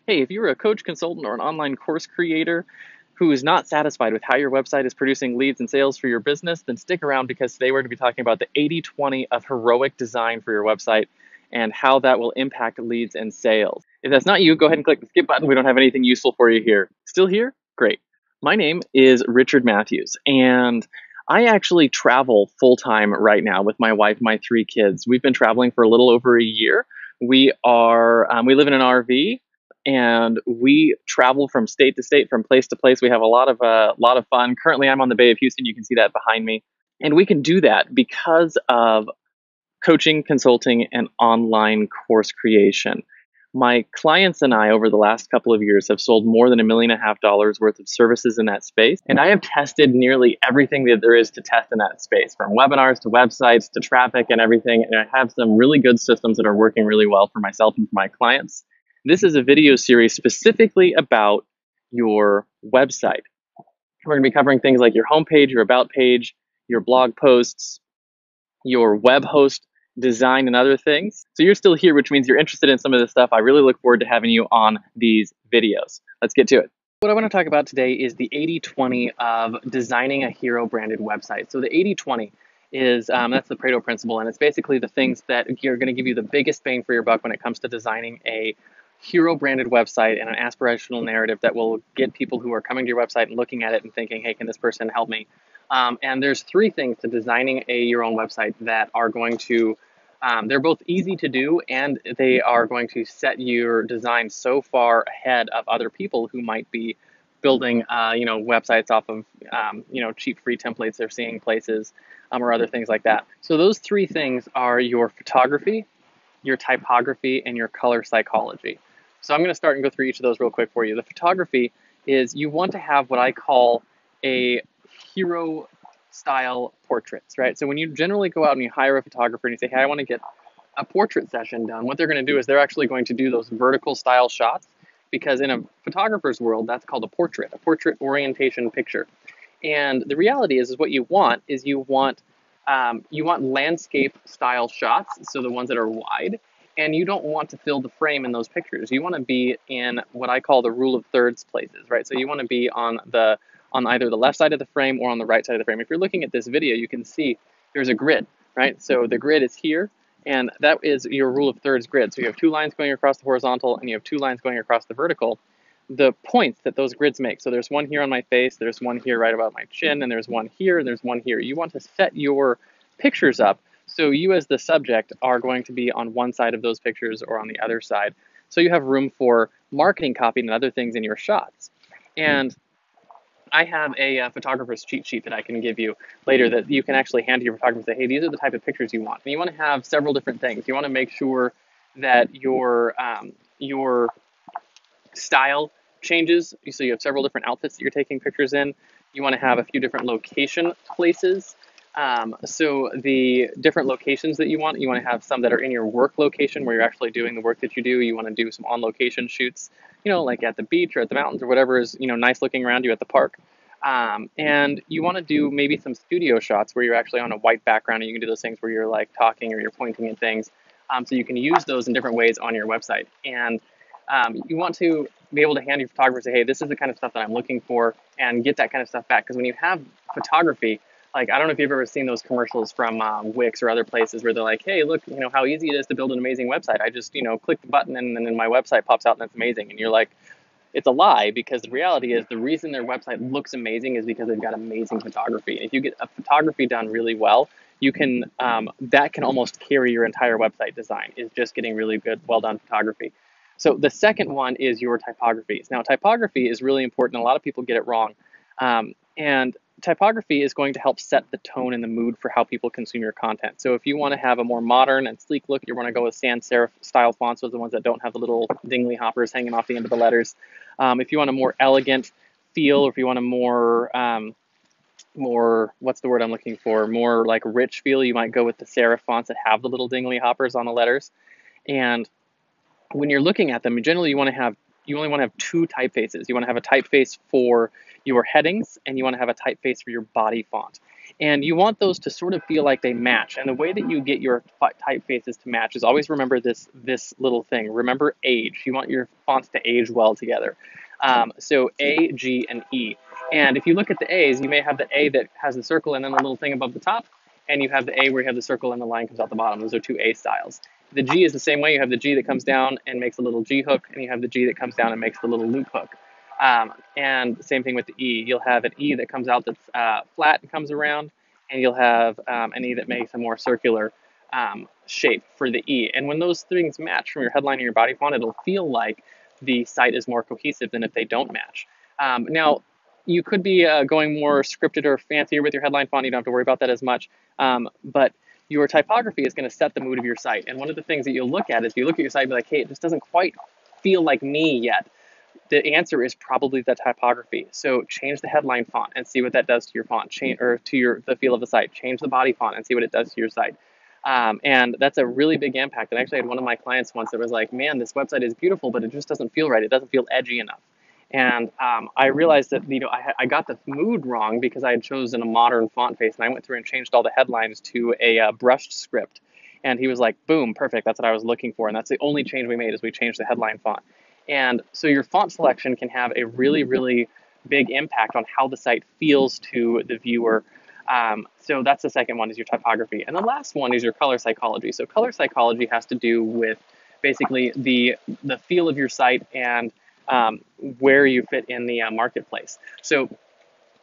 Hey, if you're a coach, consultant, or an online course creator who is not satisfied with how your website is producing leads and sales for your business, then stick around because today we're going to be talking about the 80-20 of heroic design for your website and how that will impact leads and sales. If that's not you, go ahead and click the skip button. We don't have anything useful for you here. Still here? Great. My name is Richard Matthews, and I actually travel full time right now with my wife, my three kids. We've been traveling for a little over a year. We live in an RV and we travel from state to state, from place to place. We have a lot of fun. Currently, I'm on the Bay of Houston. You can see that behind me, and we can do that because of coaching, consulting, and online course creation. My clients and I, over the last couple of years, have sold more than $1.5 million worth of services in that space. And I have tested nearly everything that there is to test in that space, from webinars to websites to traffic and everything. And I have some really good systems that are working really well for myself and for my clients. This is a video series specifically about your website. We're going to be covering things like your homepage, your about page, your blog posts, your web host design, and other things. So you're still here, which means you're interested in some of this stuff. I really look forward to having you on these videos. Let's get to it. What I want to talk about today is the 80-20 of designing a hero branded website. So the 80-20 is, that's the Pareto Principle, and it's basically the things that are going to give you the biggest bang for your buck when it comes to designing a hero branded website and an aspirational narrative that will get people who are coming to your website and looking at it and thinking, hey, can this person help me? And there's three things to designing your own website that are going to, they're both easy to do, and they are going to set your design so far ahead of other people who might be building, websites off of, cheap free templates they're seeing places, or other things like that. So those three things are your photography, your typography, and your color psychology. So I'm going to start and go through each of those real quick for you. The photography is you want to have what I call a hero style portraits, right? So when you generally go out and you hire a photographer and you say, hey, I want to get a portrait session done, what they're going to do is they're actually going to do those vertical style shots, because in a photographer's world, that's called a portrait orientation picture. And the reality is what you want is you want landscape style shots, so the ones that are wide, and you don't want to fill the frame in those pictures. You want to be in what I call the rule of thirds places, right? So you want to be on either the left side of the frame or on the right side of the frame. If you're looking at this video, you can see there's a grid, right? So the grid is here, and that is your rule of thirds grid. So you have two lines going across the horizontal, and you have two lines going across the vertical. The points that those grids make. So there's one here on my face, there's one here right about my chin, and there's one here, and there's one here. You want to set your pictures up so you as the subject are going to be on one side of those pictures or on the other side. So you have room for marketing copy and other things in your shots. And I have a photographer's cheat sheet that I can give you later that you can actually hand to your photographer and say, hey, these are the type of pictures you want. And you want to have several different things. You want to make sure that your style changes. So you have several different outfits that you're taking pictures in. You want to have a few different location places. So the different locations that you want to have some that are in your work location where you're actually doing the work that you do. You want to do some on-location shoots, like at the beach or at the mountains or whatever is, nice looking around you at the park. And you want to do maybe some studio shots where you're actually on a white background, and you can do those things where you're like talking or you're pointing at things. So you can use those in different ways on your website. And you want to be able to hand your photographer and say, hey, this is the kind of stuff that I'm looking for, and get that kind of stuff back. Because when you have photography, like, I don't know if you've ever seen those commercials from Wix or other places where they're like, hey, look, how easy it is to build an amazing website. I just, click the button and then my website pops out and it's amazing. And you're like, it's a lie, because the reality is the reason their website looks amazing is because they've got amazing photography. And if you get a photography done really well, you can, that can almost carry your entire website design, is just getting really good, well done photography. So the second one is your typography. Now, typography is really important. A lot of people get it wrong. And typography is going to help set the tone and the mood for how people consume your content. So if you want to have a more modern and sleek look, you want to go with sans serif style fonts, those are the ones that don't have the little dingly hoppers hanging off the end of the letters. If you want a more elegant feel, or if you want a more, what's the word I'm looking for, more like rich feel, you might go with the serif fonts that have the little dingly hoppers on the letters. And when you're looking at them, generally you only want to have two typefaces. You want to have a typeface for your headings, and you want to have a typeface for your body font. And you want those to sort of feel like they match. And the way that you get your typefaces to match is always remember this little thing. Remember age. You want your fonts to age well together. So A, G, and E. And if you look at the A's, you may have the A that has the circle and then the little thing above the top, and you have the A where you have the circle and the line comes out the bottom. Those are two A styles. The G is the same way. You have the G that comes down and makes a little G hook, and you have the G that comes down and makes the little loop hook. And same thing with the E. You'll have an E that comes out that's flat and comes around, and you'll have an E that makes a more circular shape for the E. And when those things match from your headline and your body font, it'll feel like the site is more cohesive than if they don't match. Now, you could be going more scripted or fancier with your headline font. You don't have to worry about that as much. But your typography is going to set the mood of your site. And one of the things that you'll look at is you look at your site and be like, hey, it just doesn't quite feel like me yet. The answer is probably the typography. So change the headline font and see what that does to your font, or to the feel of the site. Change the body font and see what it does to your site. And that's a really big impact. And actually, I had one of my clients once that was like, man, this website is beautiful, but it just doesn't feel right. It doesn't feel edgy enough. And I realized that I got the mood wrong because I had chosen a modern font face, and I went through and changed all the headlines to a brushed script. And he was like, boom, perfect. That's what I was looking for. And that's the only change we made is we changed the headline font. And so your font selection can have a really, really big impact on how the site feels to the viewer. So that's the second one, is your typography. And the last one is your color psychology. So color psychology has to do with basically the feel of your site and where you fit in the marketplace. So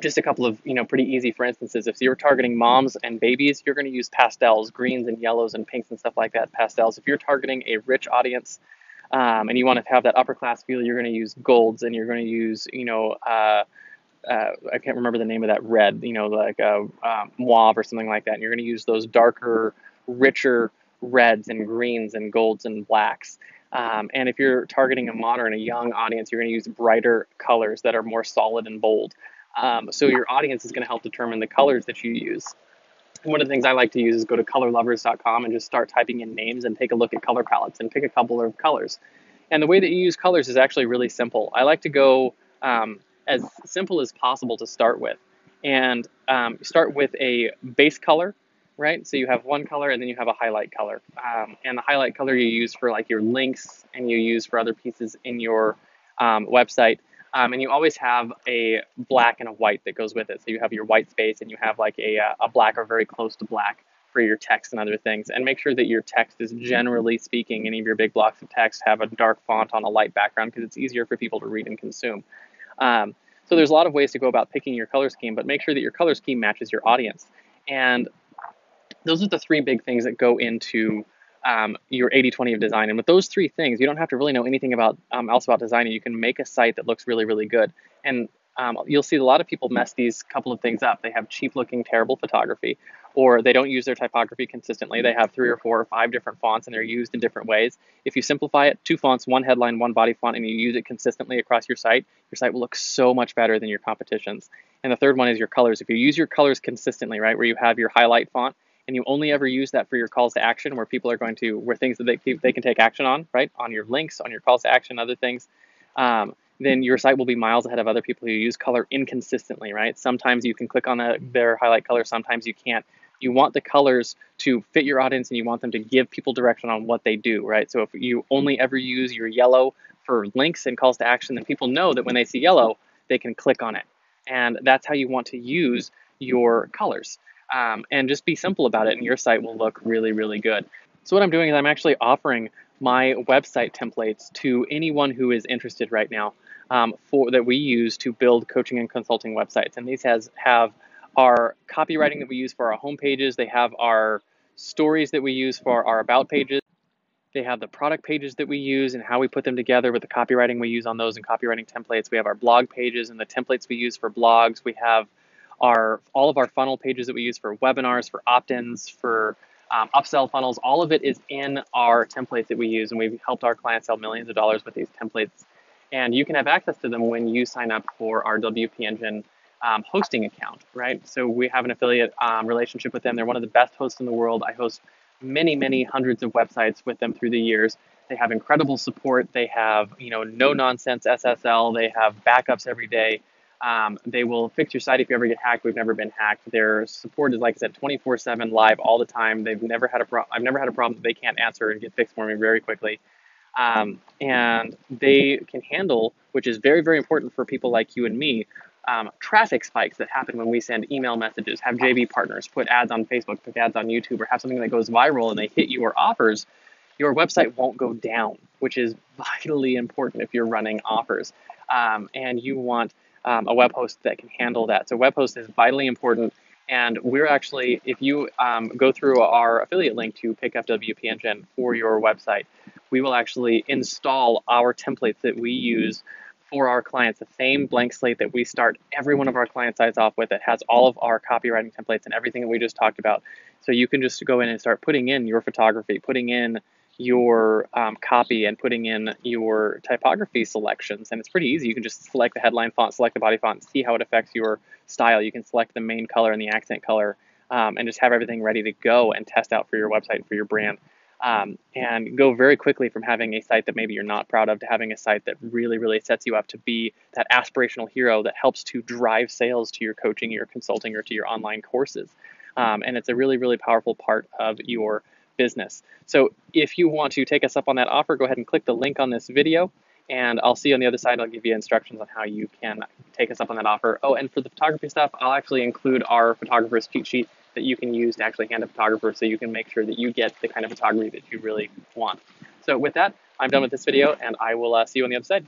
just a couple of pretty easy for instances. If you're targeting moms and babies, you're going to use pastels, greens and yellows and pinks and stuff like that. Pastels. If you're targeting a rich audience and you want to have that upper class feel, you're going to use golds, and you're going to use I can't remember the name of that red, like mauve or something like that. And you're going to use those darker, richer reds and greens and golds and blacks. And if you're targeting a modern, a young audience, you're going to use brighter colors that are more solid and bold. So your audience is going to help determine the colors that you use. And one of the things I like to use is go to colorlovers.com and just start typing in names and take a look at color palettes and pick a couple of colors. And the way that you use colors is actually really simple. I like to go as simple as possible to start with, and start with a base color, right? So you have one color and then you have a highlight color. And the highlight color you use for like your links and you use for other pieces in your website. And you always have a black and a white that goes with it. So you have your white space and you have like a black or very close to black for your text and other things. And make sure that your text is, generally speaking, any of your big blocks of text have a dark font on a light background because it's easier for people to read and consume. So there's a lot of ways to go about picking your color scheme, but make sure that your color scheme matches your audience. And those are the three big things that go into your 80-20 of design. And with those three things, you don't have to really know anything else about designing. You can make a site that looks really, really good. And you'll see a lot of people mess these couple of things up. They have cheap looking, terrible photography, or they don't use their typography consistently. They have 3 or 4 or 5 different fonts and they're used in different ways. If you simplify it, 2 fonts, 1 headline, 1 body font, and you use it consistently across your site will look so much better than your competition's. And the third one is your colors. If you use your colors consistently, right, where you have your highlight font, and you only ever use that for your calls to action, where people are where things that they can take action on, right, on your links, on your calls to action, other things, then your site will be miles ahead of other people who use color inconsistently, right? Sometimes you can click on their highlight color, sometimes you can't. You want the colors to fit your audience and you want them to give people direction on what they do, right? So if you only ever use your yellow for links and calls to action, then people know that when they see yellow, they can click on it. And that's how you want to use your colors. And just be simple about it, and your site will look really, really good. So what I'm doing is I'm actually offering my website templates to anyone who is interested right now that we use to build coaching and consulting websites. And these have our copywriting that we use for our home pages. They have our stories that we use for our about pages. They have the product pages that we use and how we put them together with the copywriting we use on those and copywriting templates. We have our blog pages and the templates we use for blogs. We have all of our funnel pages that we use for webinars, for opt-ins, for upsell funnels. All of it is in our templates that we use, and we've helped our clients sell millions of dollars with these templates. And you can have access to them when you sign up for our WP Engine hosting account, right? So we have an affiliate relationship with them. They're one of the best hosts in the world. I host many, many hundreds of websites with them through the years. They have incredible support. They have, no nonsense SSL. They have backups every day. They will fix your site if you ever get hacked. We've never been hacked. Their support is, like I said, 24/7 live all the time. I've never had a problem that they can't answer and get fixed for me very quickly. And they can handle, which is very, very important for people like you and me, traffic spikes that happen when we send email messages, have JV partners, put ads on Facebook, put ads on YouTube, or have something that goes viral and they hit your offers. Your website won't go down, which is vitally important if you're running offers. And you want a web host that can handle that. So web host is vitally important. And we're actually, if you go through our affiliate link to pick up WP Engine for your website, we will actually install our templates that we use for our clients, the same blank slate that we start every one of our client sites off with. It has all of our copywriting templates and everything that we just talked about. So you can just go in and start putting in your photography, putting in your copy, and putting in your typography selections. And it's pretty easy. You can just select the headline font, select the body font, see how it affects your style. You can select the main color and the accent color, and just have everything ready to go and test out for your website, for your brand. And go very quickly from having a site that maybe you're not proud of to having a site that really, really sets you up to be that aspirational hero that helps to drive sales to your coaching, your consulting, or to your online courses. And it's a really, really powerful part of your business. So if you want to take us up on that offer, go ahead and click the link on this video, and I'll see you on the other side. I'll give you instructions on how you can take us up on that offer. Oh, and for the photography stuff, I'll actually include our photographer's cheat sheet that you can use to actually hand a photographer, so you can make sure that you get the kind of photography that you really want. So with that, I'm done with this video, and I will see you on the other side.